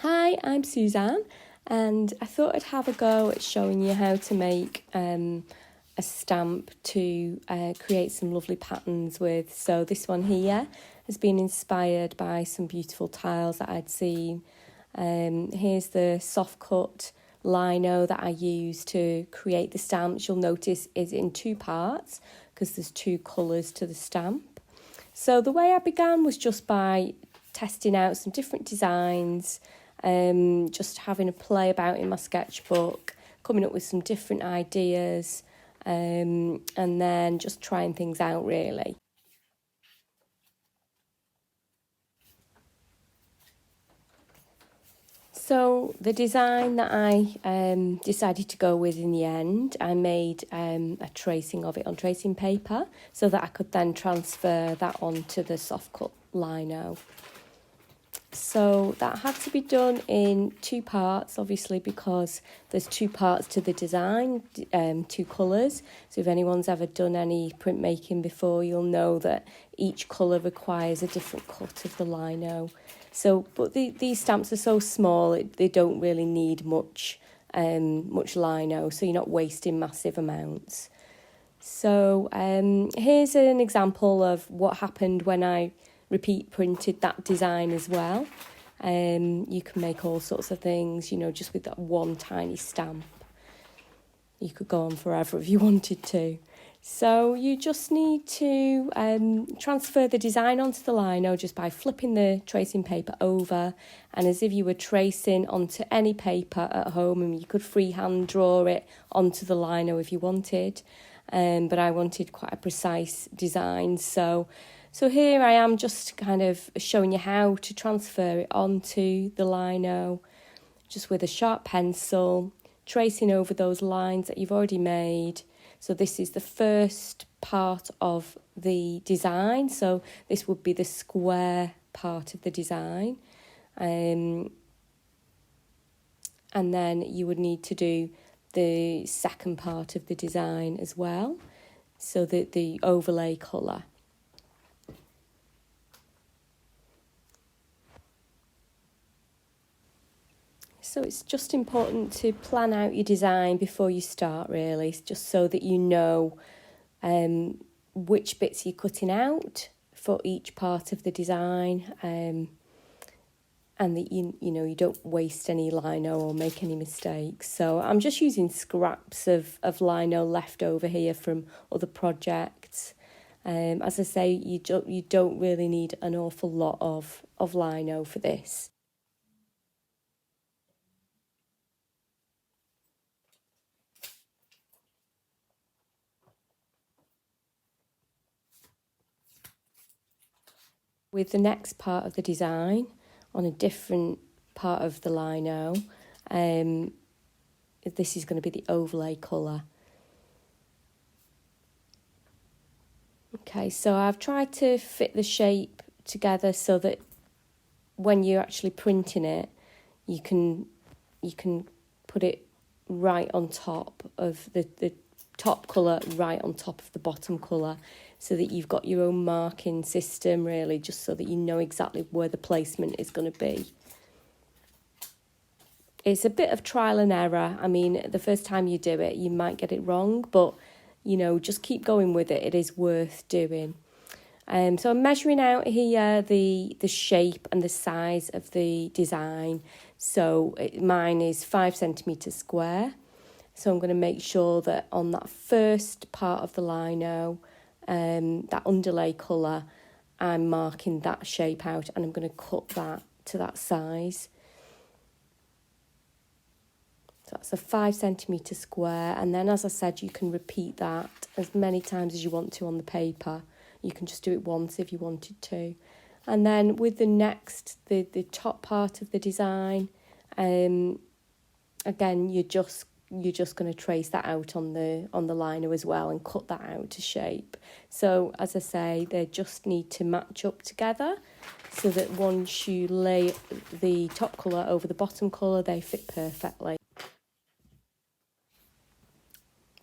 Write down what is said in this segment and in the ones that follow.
Hi, I'm Suzanne, and I thought I'd have a go at showing you how to make a stamp to create some lovely patterns with. So this one here has been inspired by some beautiful tiles that I'd seen. Here's the Softcut Lino that I use to create the stamps. You'll notice is in two parts because there's two colours to the stamp. So the way I began was just by testing out some different designs, just having a play about in my sketchbook, coming up with some different ideas, and then just trying things out really. So the design that I decided to go with in the end, I made a tracing of it on tracing paper so that I could then transfer that onto the Softcut Lino. So that had to be done in two parts, obviously, because there's two parts to the design, two colours. So if anyone's ever done any printmaking before, you'll know that each colour requires a different cut of the lino. So, but these stamps are so small, they don't really need much lino, so you're not wasting massive amounts. So here's an example of what happened when I repeat printed that design as well. You can make all sorts of things, just with that one tiny stamp. You could go on forever if you wanted to. So you just need to transfer the design onto the lino just by flipping the tracing paper over, and as if you were tracing onto any paper at home, and you could freehand draw it onto the lino if you wanted. But I wanted quite a precise design, so here I am just kind of showing you how to transfer it onto the lino, just with a sharp pencil, tracing over those lines that you've already made. So this is the first part of the design, so this would be the square part of the design. And then you would need to do the second part of the design as well, so that the overlay colour. So it's just important to plan out your design before you start, really, just so that you know which bits you're cutting out for each part of the design, and that you don't waste any lino or make any mistakes. So I'm just using scraps of lino left over here from other projects. As I say, you don't really need an awful lot of lino for this. With the next part of the design on a different part of the lino, this is going to be the overlay colour. Okay, so I've tried to fit the shape together so that when you're actually printing it, you can put it right on top of the top colour, right on top of the bottom colour, so that you've got your own marking system, really, just so that you know exactly where the placement is going to be. It's a bit of trial and error. I mean, the first time you do it, you might get it wrong, but, just keep going with it. It is worth doing. So I'm measuring out here the shape and the size of the design. So mine is 5 centimetres square. So I'm going to make sure that on that first part of the lino, that underlay colour, I'm marking that shape out, and I'm going to cut that to that size. So that's a 5 centimetre square, and then, as I said, you can repeat that as many times as you want to on the paper. You can just do it once if you wanted to. And then with the next, the top part of the design, again, you're just going to trace that out on the lino as well and cut that out to shape. So as I say, they just need to match up together so that once you lay the top colour over the bottom colour, they fit perfectly.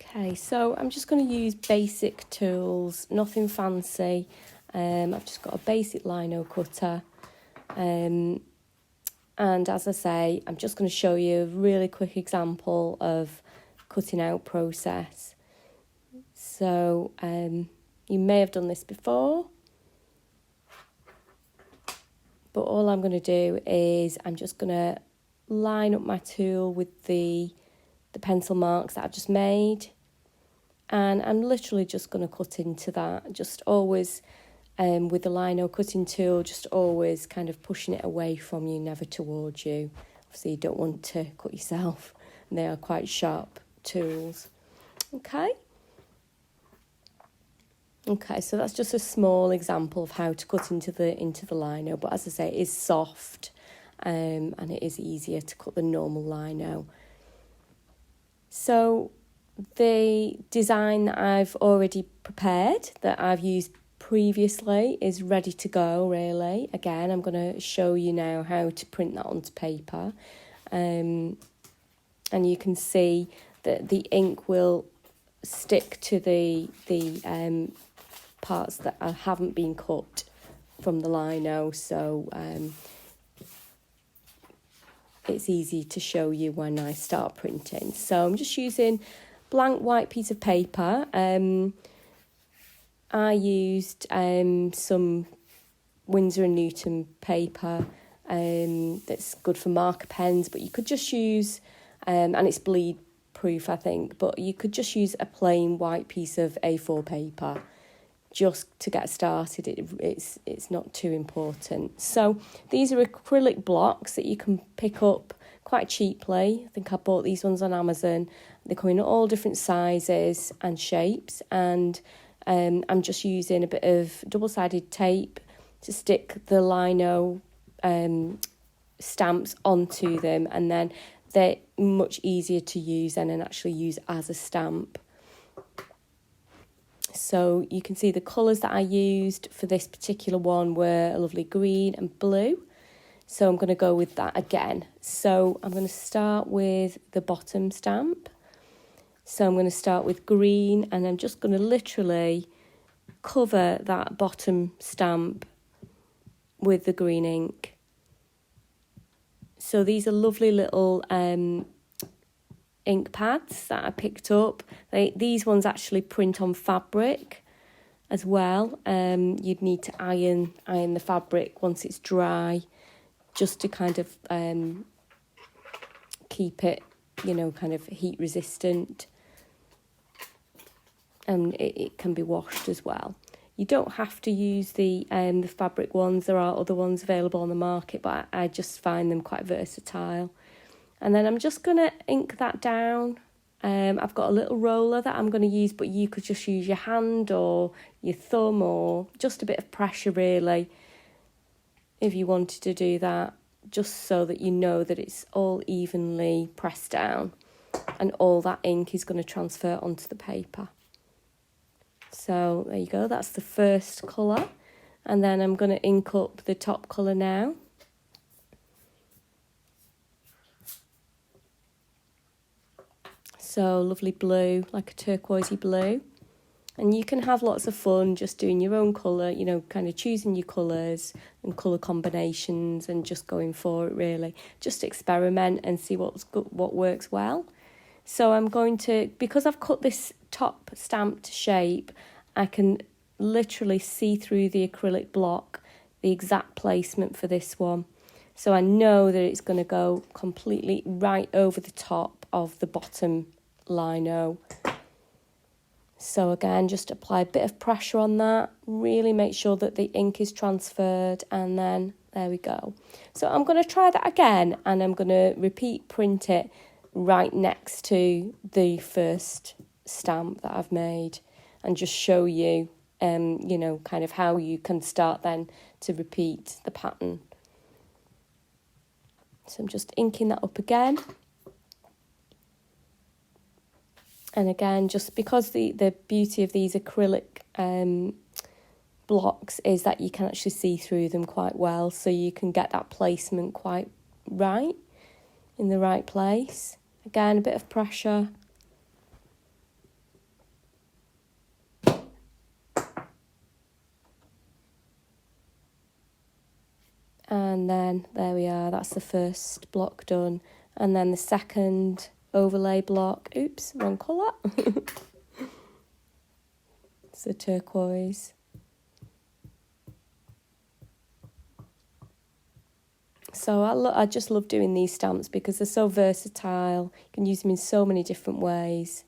Okay, so I'm just going to use basic tools, nothing fancy. I've just got a basic lino cutter, and And as I say, I'm just going to show you a really quick example of cutting out process. So you may have done this before, but all I'm going to do is I'm just going to line up my tool with the pencil marks that I've just made, and I'm literally just going to cut into that, just always with the Lino cutting tool, just always kind of pushing it away from you, never towards you. Obviously you don't want to cut yourself, and they are quite sharp tools. Okay, so that's just a small example of how to cut into the Lino, but as I say, it is soft, and it is easier to cut than normal Lino. So the design that I've already prepared, that I've used previously, is ready to go, really. Again, I'm going to show you now how to print that onto paper. And you can see that the ink will stick to the parts that haven't been cut from the Lino, so it's easy to show you when I start printing. So I'm just using blank white piece of paper. I used some Windsor and Newton paper that's good for marker pens, but you could just use, and it's bleed proof I think, but you could just use a plain white piece of A4 paper just to get started. It's not too important. So these are acrylic blocks that you can pick up quite cheaply. I think I bought these ones on Amazon. They come in all different sizes and shapes, and I'm just using a bit of double-sided tape to stick the Lino stamps onto them, and then they're much easier to use and actually use as a stamp. So you can see the colours that I used for this particular one were a lovely green and blue. So I'm going to go with that again. So I'm going to start with the bottom stamp. So I'm going to start with green, and I'm just going to literally cover that bottom stamp with the green ink. So these are lovely little ink pads that I picked up. These ones actually print on fabric as well. You'd need to iron the fabric once it's dry, just to kind of keep it, kind of heat resistant. And it can be washed as well. You don't have to use the fabric ones. There are other ones available on the market, but I just find them quite versatile. And then I'm just going to ink that down. I've got a little roller that I'm going to use, but you could just use your hand or your thumb, or just a bit of pressure really, if you wanted to do that, just so that you know that it's all evenly pressed down and all that ink is going to transfer onto the paper. So there you go, that's the first colour. And then I'm going to ink up the top colour now. So lovely blue, like a turquoisey blue. And you can have lots of fun just doing your own colour, kind of choosing your colours and colour combinations and just going for it really. Just experiment and see what works well. So I'm going to, because I've cut this top stamped shape, I can literally see through the acrylic block the exact placement for this one. So I know that it's going to go completely right over the top of the bottom Lino. So again, just apply a bit of pressure on that, really make sure that the ink is transferred, and then there we go. So I'm going to try that again, and I'm going to repeat print it right next to the first stamp that I've made, and just show you, kind of how you can start then to repeat the pattern. So I'm just inking that up again. And again, just because the beauty of these acrylic blocks is that you can actually see through them quite well, so you can get that placement quite right, in the right place. Again, a bit of pressure. And And then there we are, that's the first block done. And then the second overlay block, oops, wrong colour. It's a turquoise. So I just love doing these stamps because they're so versatile. You can use them in so many different ways.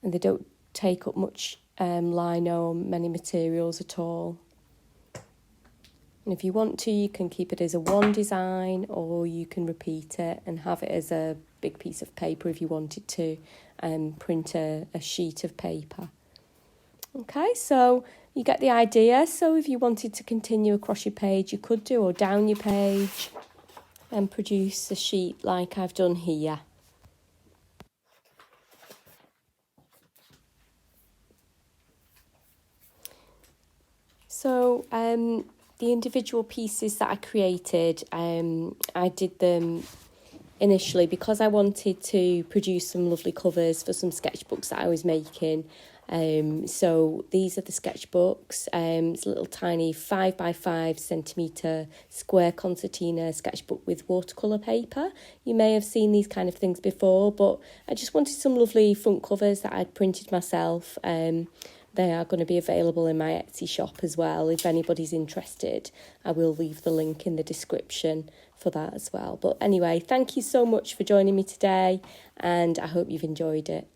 And they don't take up much lino or many materials at all. And if you want to, you can keep it as a one design, or you can repeat it and have it as a big piece of paper if you wanted to print a sheet of paper. Okay, so you get the idea. So if you wanted to continue across your page, you could do, or down your page, and produce a sheet like I've done here. So the individual pieces that I created, I did them initially because I wanted to produce some lovely covers for some sketchbooks that I was making. So these are the sketchbooks. It's a little tiny 5x5 centimetre square concertina sketchbook with watercolour paper. You may have seen these kind of things before, but I just wanted some lovely front covers that I'd printed myself. They are going to be available in my Etsy shop as well. If anybody's interested, I will leave the link in the description for that as well. But anyway, thank you so much for joining me today, and I hope you've enjoyed it.